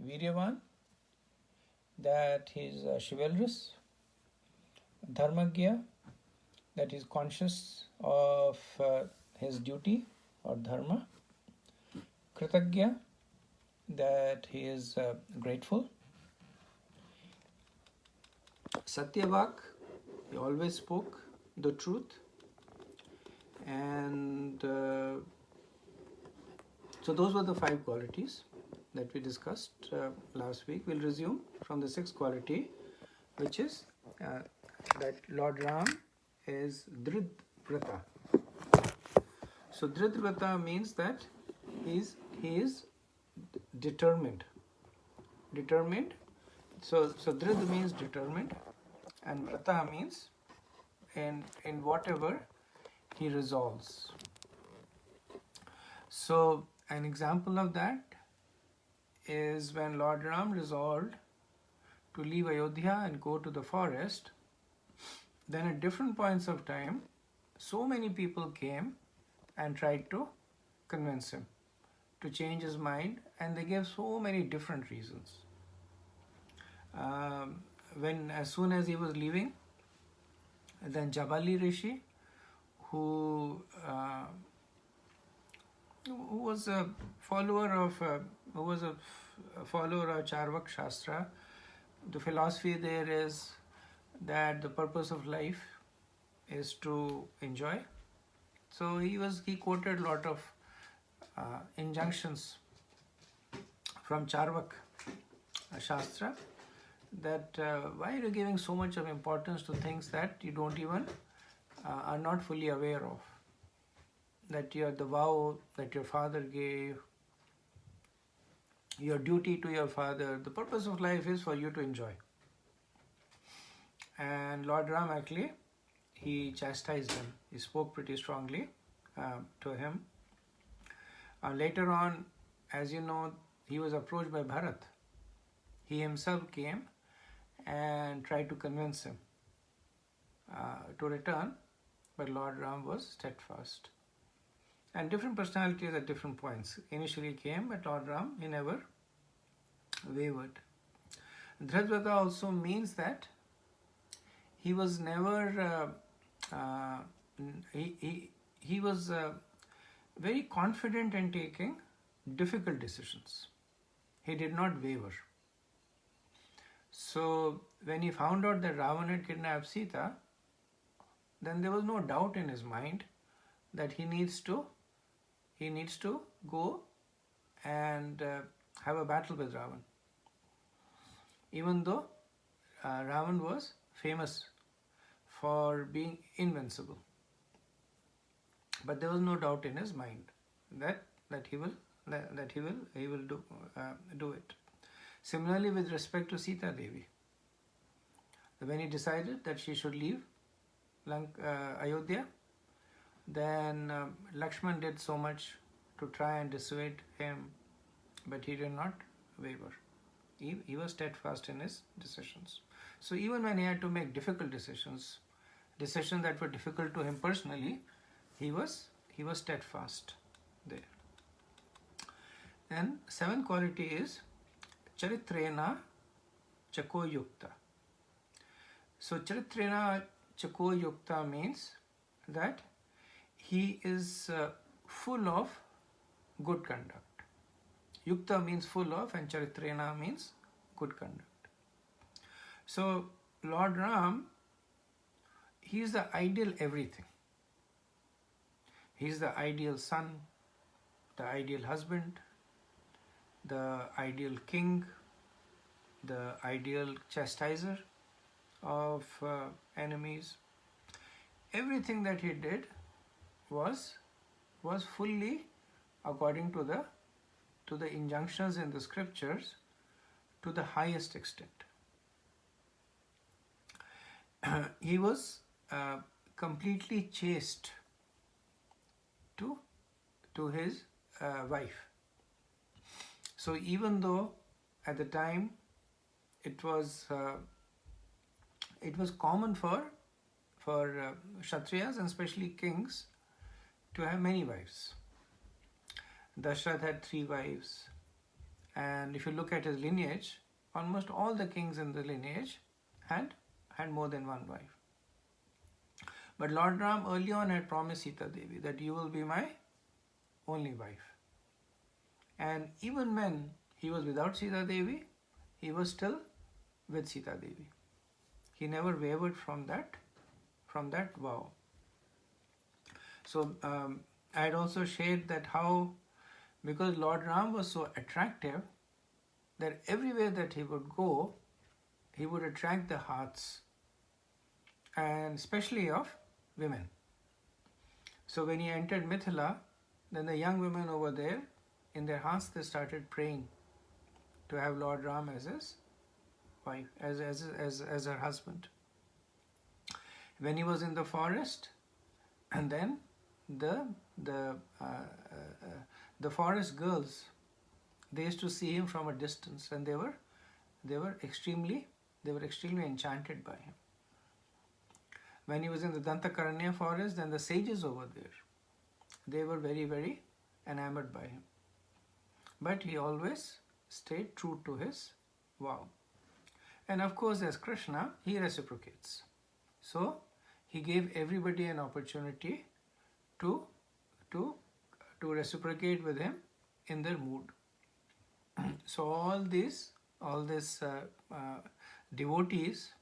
Viryavan, that he is chivalrous. Dharmagya, that is conscious of his duty or dharma. Kritagya, that he is grateful. Satyavak, he always spoke the truth. And so those were the 5 qualities that we discussed last week. We'll resume from the 6th quality, which is that Lord Ram is Drid Vrata. So Drid Vrata means that he is determined. Determined. So Drid means determined, and Vrata means in whatever he resolves. So an example of that is when Lord Ram resolved to leave Ayodhya and go to the forest. Then at different points of time, so many people came and tried to convince him to change his mind, and they gave so many different reasons. As soon as he was leaving, then Jabali Rishi, who was a follower of Charvak Shastra. The philosophy there is that the purpose of life is to enjoy. So he quoted a lot of injunctions from Charvak Shastra, that why are you giving so much of importance to things that you don't even are not fully aware of, that the vow that your father gave, your duty to your father, the purpose of life is for you to enjoy. And Lord Ram actually, he chastised him. He spoke pretty strongly to him. Later on, as you know, he was approached by Bharat. He himself came and tried to convince him to return, but Lord Ram was steadfast. And different personalities at different points initially came, but Lord Ram, he never wavered. Dhritarashtra also means that he was never, he was very confident in taking difficult decisions. He did not waver. So when he found out that Ravan had kidnapped Sita, then there was no doubt in his mind that he needs to go and have a battle with Ravan. Even though Ravan was famous for being invincible, but there was no doubt in his mind that he will do it. Similarly, with respect to Sita Devi, when he decided that she should leave Ayodhya, then Lakshman did so much to try and dissuade him, but he did not waver. He was steadfast in his decisions. So even when he had to make difficult decisions that were difficult to him personally, he was steadfast there. And 7th quality is Charitrena Chako Yukta. So Charitrena Chako Yukta means that he is full of good conduct. Yukta means full of, and Charitrena means good conduct. So Lord Ram, he is the ideal everything. He is the ideal son, the ideal husband, the ideal king, the ideal chastiser of enemies. Everything that he did was fully according to the injunctions in the scriptures to the highest extent. He was completely chaste to his wife. So even though at the time it was common for Kshatriyas and especially kings to have many wives. Dashrath had 3 wives, And if you look at his lineage, almost all the kings in the lineage had more than one wife. But Lord Ram early on had promised Sita Devi that you will be my only wife. And even when he was without Sita Devi, he was still with Sita Devi. He never wavered from that vow. So I had also shared that how, because Lord Ram was so attractive, that everywhere that he would go, he would attract the hearts, and especially of women. So when he entered Mithila, then the young women over there, in their hearts, they started praying to have Lord Ram as his wife, as her husband. When he was in the forest, and then the forest girls, they used to see him from a distance, and they were extremely enchanted by him. When he was in the Dantakaranya forest, then the sages over there, they were very, very enamored by him. But he always stayed true to his vow. And of course, as Krishna, he reciprocates. So he gave everybody an opportunity to reciprocate with him in their mood. So all these devotees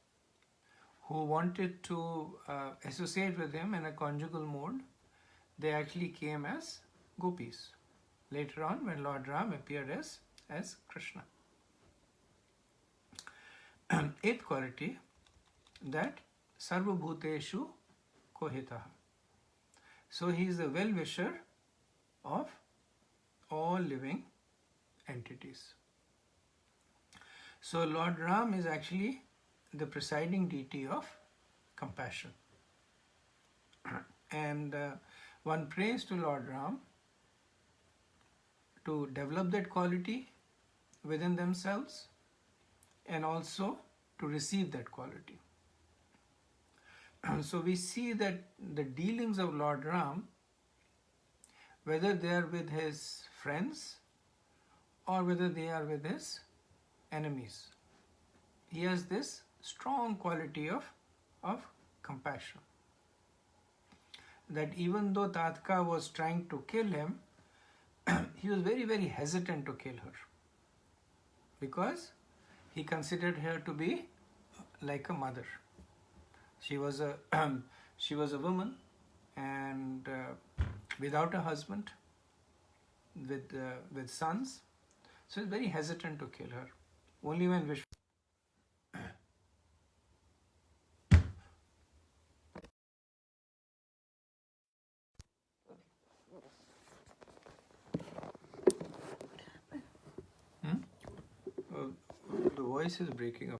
who wanted to associate with him in a conjugal mode, they actually came as gopis later on when Lord Ram appeared as Krishna. Eighth quality, that Sarva Bhuteshu Kohitaha. So he is the well-wisher of all living entities. So Lord Ram is actually the presiding deity of compassion. And one prays to Lord Ram to develop that quality within themselves and also to receive that quality. So we see that the dealings of Lord Ram, whether they are with his friends or whether they are with his enemies, he has this strong quality of compassion. That even though Tatka was trying to kill him, he was very, very hesitant to kill her, because he considered her to be like a mother. She was a woman, and without a husband, with sons, so he's very hesitant to kill her. Only when Vishnu the voice is breaking up.